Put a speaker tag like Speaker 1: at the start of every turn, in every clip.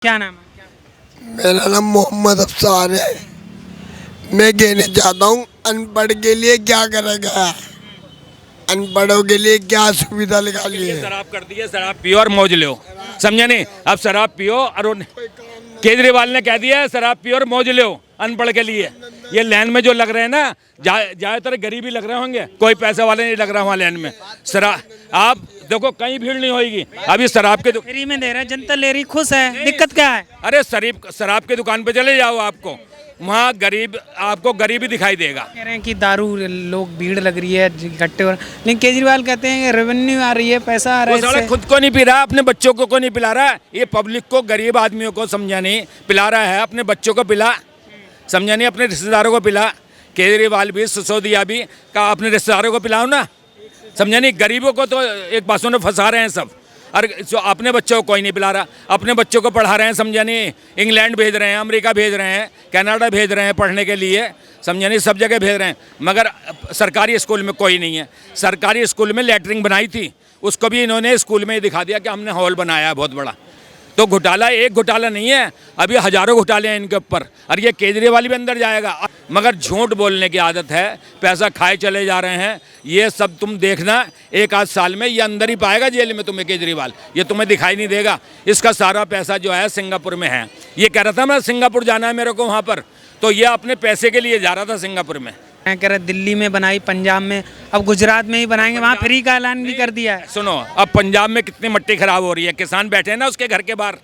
Speaker 1: क्या नाम है?
Speaker 2: मेरा नाम मोहम्मद अफसार है। मैं कहना चाहता हूँ अनपढ़ के लिए क्या करेगा, अनपढ़ों के लिए क्या सुविधा निकाली है।
Speaker 3: शराब कर दी है, शराब पियो और मौज लो, समझे नहीं। अब शराब पियो और केजरीवाल ने कह दिया है शराब पियो और मौज लो अनपढ़ के लिए। ये लाइन में जो लग रहे हैं ना, ज्यादातर गरीबी लग रहे होंगे, कोई पैसे वाले नहीं लग रहा वहाँ लाइन में। शराब आप देखो कहीं भीड़ नहीं होगी। अभी शराब के
Speaker 1: फ्री में दे रहे हैं, जनता ले रही, खुश है, दिक्कत क्या है?
Speaker 3: अरे शराब की दुकान पे चले जाओ, आपको वहाँ आपको गरीबी दिखाई देगा।
Speaker 1: कह रहे हैं कि दारू लोग भीड़ लग रही है इकट्ठे हो, लेकिन केजरीवाल कहते हैं कि रेवेन्यू आ रही है, पैसा आ रहा है
Speaker 3: वो साला
Speaker 1: इससे।
Speaker 3: खुद को नहीं पी रहा, अपने बच्चों को नहीं पिला रहा। ये पब्लिक को, गरीब आदमियों को समझा नहीं, पिला रहा है। अपने बच्चों को पिला, समझा नहीं, अपने रिश्तेदारों को पिला। केजरीवाल भी, सिसोदिया भी का अपने रिश्तेदारों को पिलाओ ना, समझा नहीं। गरीबों को तो एक बातों में फंसा रहे हैं सब, और जो अपने बच्चों को कोई नहीं पिला रहा। अपने बच्चों को पढ़ा रहे हैं, समझा नहीं, इंग्लैंड भेज रहे हैं, अमेरिका भेज रहे हैं, कनाडा भेज रहे हैं पढ़ने के लिए, समझा नहीं, सब जगह भेज रहे हैं। मगर सरकारी स्कूल में कोई नहीं है। सरकारी स्कूल में लैटरिन बनाई थी, उसको भी इन्होंने स्कूल में ही दिखा दिया कि हमने हॉल बनाया है बहुत बड़ा। तो घोटाला एक घोटाला नहीं है, अभी हजारों घोटाले हैं इनके ऊपर, और ये केजरीवाल भी अंदर जाएगा। मगर झूठ बोलने की आदत है, पैसा खाए चले जा रहे हैं। ये सब तुम देखना, एक आध साल में ये अंदर ही पाएगा जेल में तुम्हें केजरीवाल, ये तुम्हें दिखाई नहीं देगा। इसका सारा पैसा जो है सिंगापुर में है। ये कह रहा था मैं सिंगापुर जाना है मेरे को वहाँ पर, तो ये अपने पैसे के लिए जा रहा था सिंगापुर में।
Speaker 1: कह रहे दिल्ली में बनाई, पंजाब में, अब गुजरात में ही बनाएंगे, वहाँ फ्री का ऐलान भी कर दिया है।
Speaker 3: सुनो, अब पंजाब में कितनी मिट्टी खराब हो रही है, किसान बैठे हैं ना उसके घर के बाहर,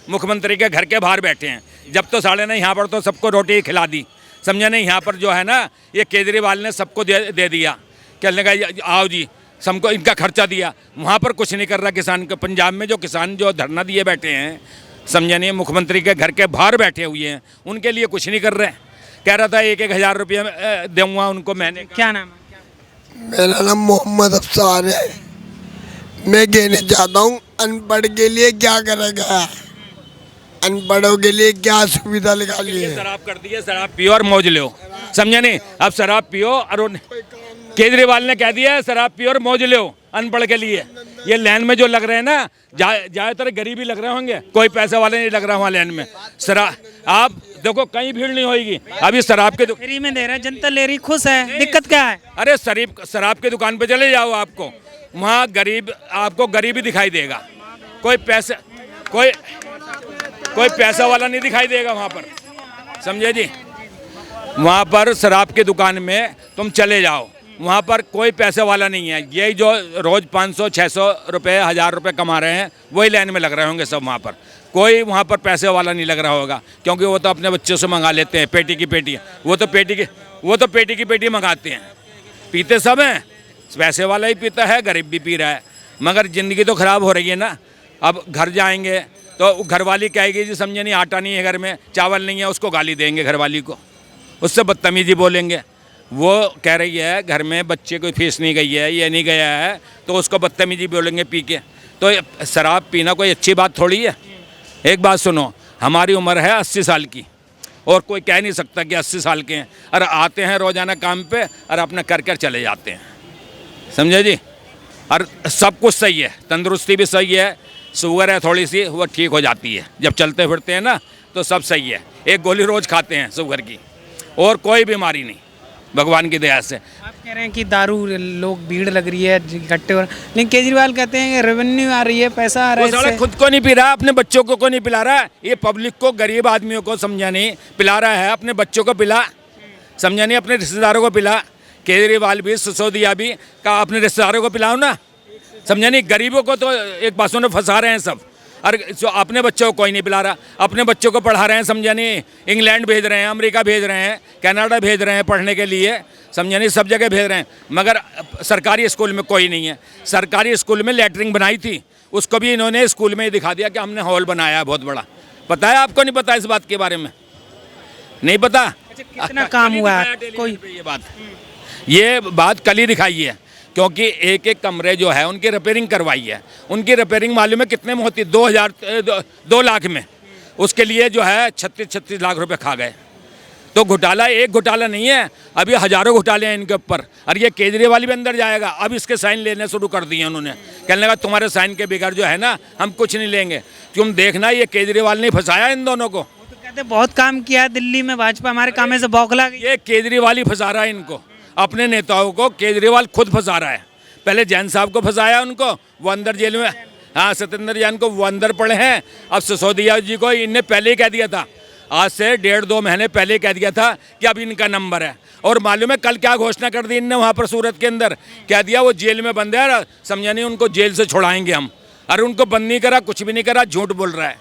Speaker 3: मुख्यमंत्री के घर के बाहर बैठे हैं। जब तो साले ने यहाँ पर तो सबको रोटी खिला दी, समझा नहीं। यहाँ पर जो है ना, ये केजरीवाल ने सबको दे दिया, कहने का आओ जी, सबको इनका खर्चा दिया। वहाँ पर कुछ नहीं कर रहा किसान को। पंजाब में जो किसान जो धरना दिए बैठे हैं, समझा नहीं, मुख्यमंत्री के घर के बाहर बैठे हुए हैं, उनके लिए कुछ नहीं कर रहे। कह रहा था 1,000 रुपये दूंगा उनको मैंने।
Speaker 1: क्या नाम है?
Speaker 2: मेरा नाम मोहम्मद अफसार है। मैं कहना चाहता हूँ अनपढ़ के लिए क्या करेगा, अनपढ़ों के लिए क्या सुविधा निकाली है।
Speaker 3: शराब कर दी है, शराब पियो और मौज लो, समझा नहीं। अब शराब पियो और केजरीवाल ने कह दिया है शराब पियो और मौज लो अनपढ़ के लिए। ये लाइन में जो लग रहे हैं ना, ज्यादातर गरीबी लग रहे होंगे, कोई पैसे वाले नहीं लग रहा वहाँ लाइन में। शराब आप देखो कहीं भीड़ नहीं होगी। अभी शराब के
Speaker 1: फ्री में दे रहे हैं, जनता ले रही, खुश है, दिक्कत क्या है?
Speaker 3: अरे शराब की दुकान पे चले जाओ, आपको वहाँ आपको गरीबी दिखाई देगा। कोई पैसा वाला नहीं दिखाई देगा वहाँ पर, समझे जी। वहाँ पर शराब की दुकान में तुम चले जाओ, वहाँ पर कोई पैसे वाला नहीं है। यही जो रोज़ 500-600 रुपये, 1,000 रुपये कमा रहे हैं, वही लाइन में लग रहे होंगे सब वहाँ पर। कोई वहाँ पर पैसे वाला नहीं लग रहा होगा, क्योंकि वो तो अपने बच्चों से मंगा लेते हैं पेटी की पेटी। वो तो पेटी की पेटी मंगाते हैं, पीते सब हैं। पैसे वाला ही पीता है, गरीब भी पी रहा है। मगर ज़िंदगी तो ख़राब हो रही है ना। अब घर जाएंगे तो घरवाली कहेगी जी, समझे नहीं, आटा नहीं है घर में, चावल नहीं है, उसको गाली देंगे घरवाली को, उससे बदतमीजी बोलेंगे। वो कह रही है घर में बच्चे को फीस नहीं गई है, ये नहीं गया है, तो उसको बदतमीजी बोलेंगे पी के। तो शराब पीना कोई अच्छी बात थोड़ी है। एक बात सुनो, हमारी उम्र है 80 साल की, और कोई कह नहीं सकता कि 80 साल के हैं। और आते हैं रोज़ाना काम पे और अपना कर चले जाते हैं, समझे जी। और सब कुछ सही है, तंदुरुस्ती भी सही है, शुगर है थोड़ी सी, वो ठीक हो जाती है जब चलते फिरते हैं ना, तो सब सही है। एक गोली रोज़ खाते हैं शुगर की, और कोई बीमारी नहीं, भगवान की दया से।
Speaker 1: आप कह रहे हैं कि दारू लोग भीड़ लग रही है इकट्ठे हो, लेकिन केजरीवाल कहते हैं कि रेवेन्यू आ रही है, पैसा आ रहा है
Speaker 3: वो साला
Speaker 1: इससे।
Speaker 3: खुद को नहीं पी रहा, अपने बच्चों को नहीं पिला रहा। ये पब्लिक को, गरीब आदमियों को समझा नहीं, पिला रहा है। अपने बच्चों को पिला, समझा नहीं, अपने रिश्तेदारों को पिला। केजरीवाल भी, सिसोदिया भी का अपने रिश्तेदारों को पिलाओ ना, समझा नहीं। गरीबों को तो एक बातों में फंसा रहे हैं सब, और जो अपने बच्चों को कोई नहीं पिला रहा। अपने बच्चों को पढ़ा रहे हैं, समझा नहीं, इंग्लैंड भेज रहे हैं, अमेरिका भेज रहे हैं, कनाडा भेज रहे हैं पढ़ने के लिए, समझा नहीं, सब जगह भेज रहे हैं। मगर सरकारी स्कूल में कोई नहीं है। सरकारी स्कूल में लैटरिन बनाई थी, उसको भी इन्होंने स्कूल में ही दिखा दिया कि हमने हॉल बनाया है बहुत बड़ा। पता है आपको? नहीं पता इस बात के बारे में? नहीं पता?
Speaker 1: अच्छा, कितना काम हुआ है कोई?
Speaker 3: ये बात कल ही दिखाई है, क्योंकि एक एक कमरे जो है उनकी रिपेयरिंग करवाई है। उनकी रिपेयरिंग मालूम है कितने में होती? 2 लाख में। उसके लिए जो है 36 लाख रुपए खा गए। तो घोटाला एक घोटाला नहीं है, अभी हजारों घोटाले हैं इनके ऊपर। और ये केजरीवाल भी अंदर जाएगा, अब इसके साइन लेने शुरू कर दिए उन्होंने। कहने लगा तुम्हारे साइन के बगैर जो है ना हम कुछ नहीं लेंगे। तुम देखना ये केजरीवाल ने फंसाया इन दोनों को।
Speaker 1: वो तो कहते बहुत काम किया है दिल्ली में भाजपा, हमारे काम से बौखला गई।
Speaker 3: ये केजरीवाल ही फंसा रहा है इनको, अपने नेताओं को केजरीवाल खुद फंसा रहा है। पहले जैन साहब को फंसाया उनको, वो अंदर जेल में, हाँ सत्येंद्र जैन को, वो अंदर पड़े हैं। अब सिसोदिया जी को इनने पहले ही कह दिया था, आज से 1.5-2 महीने पहले कह दिया था कि अब इनका नंबर है। और मालूम है कल क्या घोषणा कर दी इनने वहाँ पर सूरत के अंदर, कह दिया वो जेल में बंद है, समझा नहीं उनको जेल से छुड़ाएंगे हम। अरे उनको बंद नहीं करा, कुछ भी नहीं करा, झूठ बोल रहा है,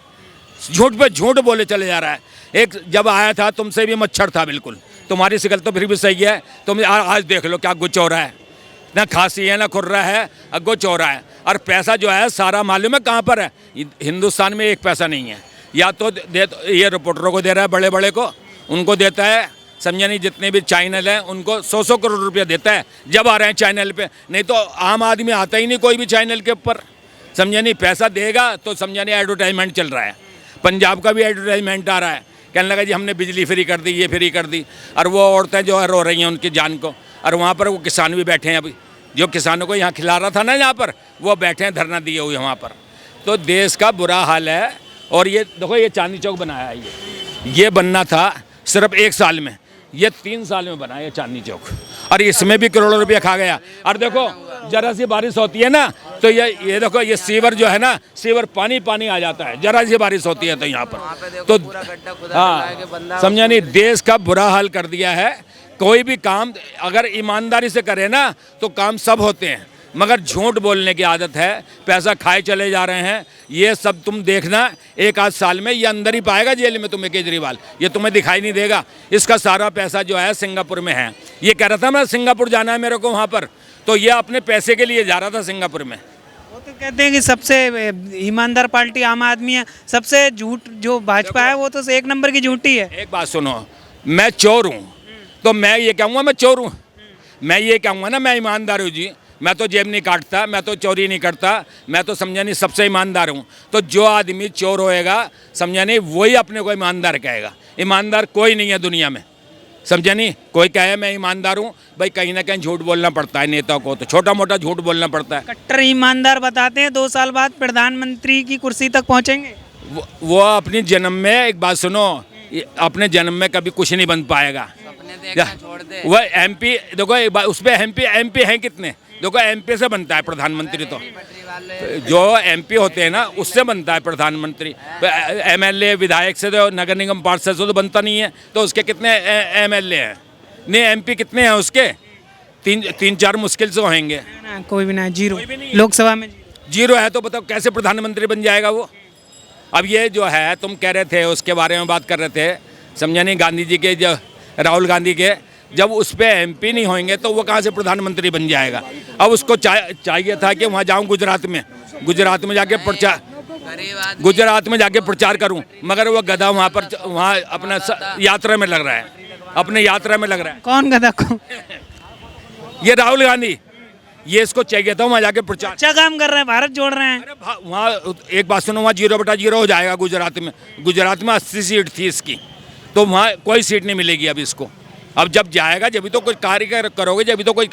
Speaker 3: झूठ पे झूठ बोले चले जा रहा है। एक जब आया था तुमसे भी मच्छर था बिल्कुल, तुम्हारी शिकल तो फिर भी सही है। तुम आज देख लो क्या गुच हो रहा है, ना खांसी है ना खुर्रा है, गुच हो रहा है। और पैसा जो है सारा मालूम है कहाँ पर है, हिंदुस्तान में एक पैसा नहीं है। या तो ये रिपोर्टरों को दे रहा है, बड़े बड़े को, उनको देता है, समझा नहीं, जितने भी चैनल हैं उनको 100-100 करोड़ रुपया देता है जब आ रहे हैं चैनल पे, नहीं तो आम आदमी आता ही नहीं कोई भी चैनल के ऊपर, समझा नहीं। पैसा देगा तो समझा नहीं, एडवर्टाइजमेंट चल रहा है, पंजाब का भी एडवर्टाइजमेंट आ रहा है, कहने लगा जी हमने बिजली फ्री कर दी, ये फ्री कर दी। और वो औरतें जो है रो रही हैं उनकी जान को। और वहाँ पर वो किसान भी बैठे हैं, अभी जो किसानों को यहाँ खिला रहा था ना यहाँ पर, वो बैठे हैं धरना दिए हुए वहाँ पर। तो देश का बुरा हाल है। और ये देखो ये चांदनी चौक बनाया है, ये बनना था सिर्फ 1 साल में, ये 3 साल में बना ये चांदनी चौक। और इसमें भी करोड़ों रुपया खा गया। और देखो जरा सी बारिश होती है ना तो ये देखो ये सीवर जो है ना, सीवर पानी पानी आ जाता है, जरा सी बारिश होती है तो यहाँ पर तो हाँ, समझा नहीं, देश का बुरा हाल कर दिया है। कोई भी काम अगर ईमानदारी से करे ना तो काम सब होते हैं, मगर झूठ बोलने की आदत है, पैसा खाए चले जा रहे हैं। ये सब तुम देखना 1 आध साल में ये अंदर ही पाएगा जेल में तुम्हें केजरीवाल, ये तुम्हें दिखाई नहीं देगा। इसका सारा पैसा जो है सिंगापुर में है। ये कह रहा था मैं सिंगापुर जाना है मेरे को वहाँ पर, तो ये अपने पैसे के लिए जा रहा था सिंगापुर में।
Speaker 1: वो तो कहते हैं कि सबसे ईमानदार पार्टी आम आदमी है, सबसे झूठ जो भाजपा है वो तो 1 नंबर की झूठी है।
Speaker 3: एक बात सुनो, मैं चोर हूँ तो मैं ये कहूँगा मैं चोर हूँ, मैं ये कहूँगा ना मैं ईमानदार हूँ जी, मैं तो जेब नहीं काटता, मैं तो चोरी नहीं करता, मैं तो समझा नहीं सबसे ईमानदार हूँ। तो जो आदमी चोर होएगा समझा नहीं वही अपने को ईमानदार कहेगा। ईमानदार कोई नहीं है दुनिया में, समझा नहीं। कोई कहे मैं ईमानदार हूँ, भाई कहीं ना कहीं झूठ बोलना पड़ता है नेता को, तो छोटा मोटा झूठ बोलना पड़ता है।
Speaker 1: कट्टर ईमानदार बताते हैं 2 साल बाद प्रधानमंत्री की कुर्सी तक पहुंचेंगे।
Speaker 3: वो अपने जन्म में, एक बात सुनो, अपने जन्म में कभी कुछ नहीं बन पाएगा। वह MP देखो एक बात, उस पर MP हैं कितने, देखो MP से बनता है प्रधानमंत्री, तो जो MP होते हैं ना उससे बनता है प्रधानमंत्री। MLA विधायक से तो, नगर निगम पार्षद से तो बनता नहीं है। तो उसके कितने MLA हैं, नहीं MP कितने हैं उसके, 3-4 मुश्किल से होंगे,
Speaker 1: कोई भी ना, जीरो लोकसभा में
Speaker 3: जीरो है। तो बताओ कैसे प्रधानमंत्री बन जाएगा वो। अब ये जो है तुम कह रहे थे उसके बारे में बात कर रहे थे, समझा नहीं, गांधी जी के, जो राहुल गांधी के, जब उस पर MP नहीं होंगे तो वो कहाँ से प्रधानमंत्री बन जाएगा। अब उसको चाहिए था कि वहाँ जाऊँ गुजरात में जाके प्रचार, गुजरात में जाके प्रचार करूँ, मगर वो गधा वहाँ अपना यात्रा में लग रहा है, अपने यात्रा में लग रहा है।
Speaker 1: कौन गधा को?
Speaker 3: ये राहुल गांधी, ये इसको चाहिए था वहाँ जाके प्रचार।
Speaker 1: अच्छा काम कर रहे हैं, भारत जोड़ रहे हैं।
Speaker 3: अरे वहाँ एक बात सुनो, वहाँ 0/0 हो जाएगा गुजरात में 80 सीट थी इसकी, तो वहाँ कोई सीट नहीं मिलेगी अब इसको। अब जब जाएगा जब भी तो कोई कार्य करोगे, जब भी तो कोई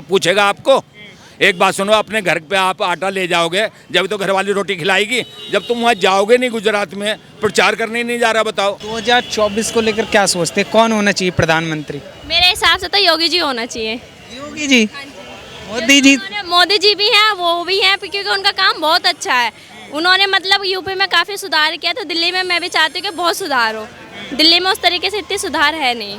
Speaker 3: पूछेगा आपको। एक बात सुनो, अपने घर पे आप आटा ले जाओगे जब तो घर वाली रोटी खिलाएगी, जब तुम वहाँ जाओगे नहीं गुजरात में, प्रचार करने नहीं जा रहा। बताओ
Speaker 1: 2024 को लेकर क्या सोचते हैं, कौन होना चाहिए प्रधानमंत्री?
Speaker 4: मेरे हिसाब से तो योगी जी होना चाहिए।
Speaker 1: योगी जी,
Speaker 4: मोदी जी भी हैं, वो भी हैं, क्योंकि उनका काम बहुत अच्छा है। उन्होंने मतलब यूपी में काफ़ी सुधार किया, तो दिल्ली में मैं भी चाहती हूँ कि बहुत सुधार हो। दिल्ली में उस तरीके से इतनी सुधार है नहीं।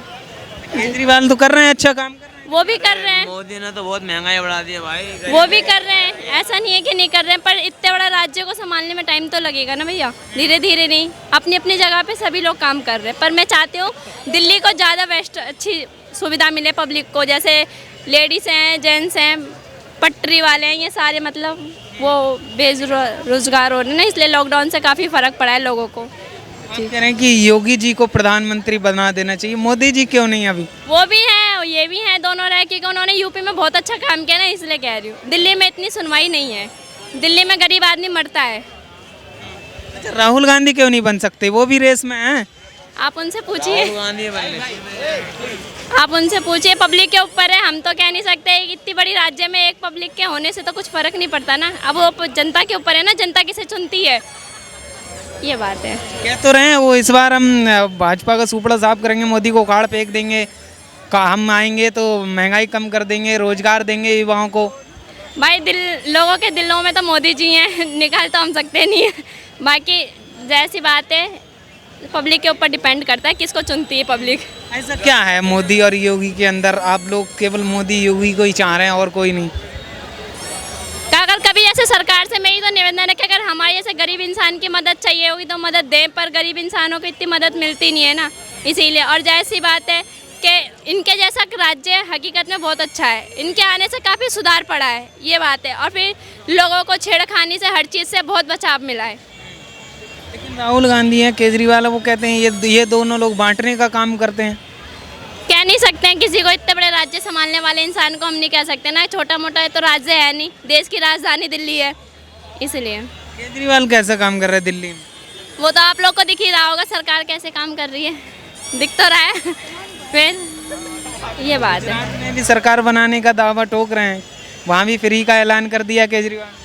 Speaker 1: केजरीवाल तो कर रहे हैं, अच्छा काम कर रहे हैं।
Speaker 4: वो भी कर रहे हैं,
Speaker 5: मोदी ने तो बहुत महंगाई बढ़ा दी है भाई।
Speaker 4: वो भी कर रहे हैं, ऐसा नहीं है कि नहीं कर रहे हैं, पर इतने बड़ा राज्य को संभालने में टाइम तो लगेगा ना भैया, धीरे धीरे नहीं। अपनी अपनी जगह पे सभी लोग काम कर रहे हैं, पर मैं चाहती हूँ दिल्ली को ज़्यादा बेस्ट अच्छी सुविधा मिले पब्लिक को, जैसे लेडीज़ हैं, जेंट्स हैं, पटरी वाले हैं, ये सारे मतलब वो बेरोजगार हो रहे हैं ना, इसलिए लॉकडाउन से काफ़ी फ़र्क पड़ा है लोगों को।
Speaker 1: कह रहे हैं कि योगी जी को प्रधानमंत्री बना देना चाहिए, मोदी जी क्यों नहीं अभी?
Speaker 4: वो भी हैं, ये भी हैं, दोनों रहे, क्योंकि उन्होंने यूपी में बहुत अच्छा काम किया ना, इसलिए कह रही हूँ। दिल्ली में इतनी सुनवाई नहीं है, दिल्ली में गरीब आदमी मरता है।
Speaker 1: अच्छा, राहुल गांधी क्यों नहीं बन सकते, वो भी रेस में हैं?
Speaker 4: आप उनसे पूछिए,
Speaker 5: राहुल गांधी बनने।
Speaker 4: आप उनसे पूछिए, पब्लिक के ऊपर है, हम तो कह नहीं सकते। इतनी बड़ी राज्य में एक पब्लिक के होने से तो कुछ फर्क नहीं पड़ता ना। अब वो जनता के ऊपर है ना, जनता किसे चुनती है, ये बात है।
Speaker 1: कह तो रहे हैं वो इस बार हम भाजपा का सुपड़ा साफ करेंगे, मोदी को उखाड़ फेंक देंगे, का हम आएंगे तो महंगाई कम कर देंगे, रोजगार देंगे युवाओं को।
Speaker 4: भाई लोगों के दिलों में तो मोदी जी हैं, निकाल तो हम सकते नहीं है। बाकी जैसी बात है, पब्लिक के ऊपर डिपेंड करता है किसको चुनती है पब्लिक।
Speaker 1: ऐसा क्या है मोदी और योगी के अंदर, आप लोग केवल मोदी योगी को ही चाह रहे हैं और कोई नहीं?
Speaker 4: अगर कभी ऐसे सरकार से मेरी तो निवेदन है कि अगर हमारे जैसे गरीब इंसान की मदद चाहिए होगी तो मदद दें, पर गरीब इंसानों को इतनी मदद मिलती नहीं है ना, इसीलिए। और जैसी बात है कि इनके जैसा राज्य हकीकत में बहुत अच्छा है, इनके आने से काफ़ी सुधार पड़ा है, ये बात है। और फिर लोगों को छेड़खानी से, हर चीज़ से बहुत बचाव मिला है।
Speaker 1: लेकिन राहुल गांधी हैं, केजरीवाल, वो कहते हैं ये दोनों लोग बांटने का काम करते हैं।
Speaker 4: कह नहीं सकते हैं किसी को, इतने बड़े राज्य संभालने वाले इंसान को हम नहीं कह सकते ना, छोटा मोटा तो राज्य है नहीं, देश की राजधानी दिल्ली है, इसलिए।
Speaker 1: केजरीवाल कैसा काम कर रहे हैं दिल्ली में?
Speaker 4: वो तो आप लोग को दिख ही रहा होगा सरकार कैसे काम कर रही है, दिख तो रहा है। फिर ये बात है।
Speaker 1: गुजरात में भी सरकार बनाने का दावा ठोक रहे हैं, वहाँ भी फ्री का ऐलान कर दिया केजरीवाल।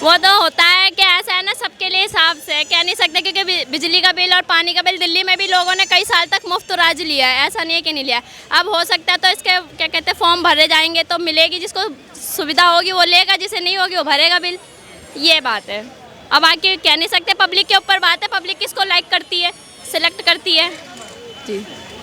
Speaker 4: वो तो होता है कि ऐसा है ना, सबके लिए हिसाब से कह नहीं सकते, क्योंकि बिजली का बिल और पानी का बिल दिल्ली में भी लोगों ने कई साल तक मुफ्त राज लिया है, ऐसा नहीं है कि नहीं लिया। अब हो सकता है तो इसके क्या कहते हैं फॉर्म भरे जाएंगे तो मिलेगी, जिसको सुविधा होगी वो लेगा, जिसे नहीं होगी वो भरेगा बिल, ये बात है। अब बाकी कह नहीं सकते, पब्लिक के ऊपर बात है, पब्लिक किसको लाइक करती है, सिलेक्ट करती है। जी।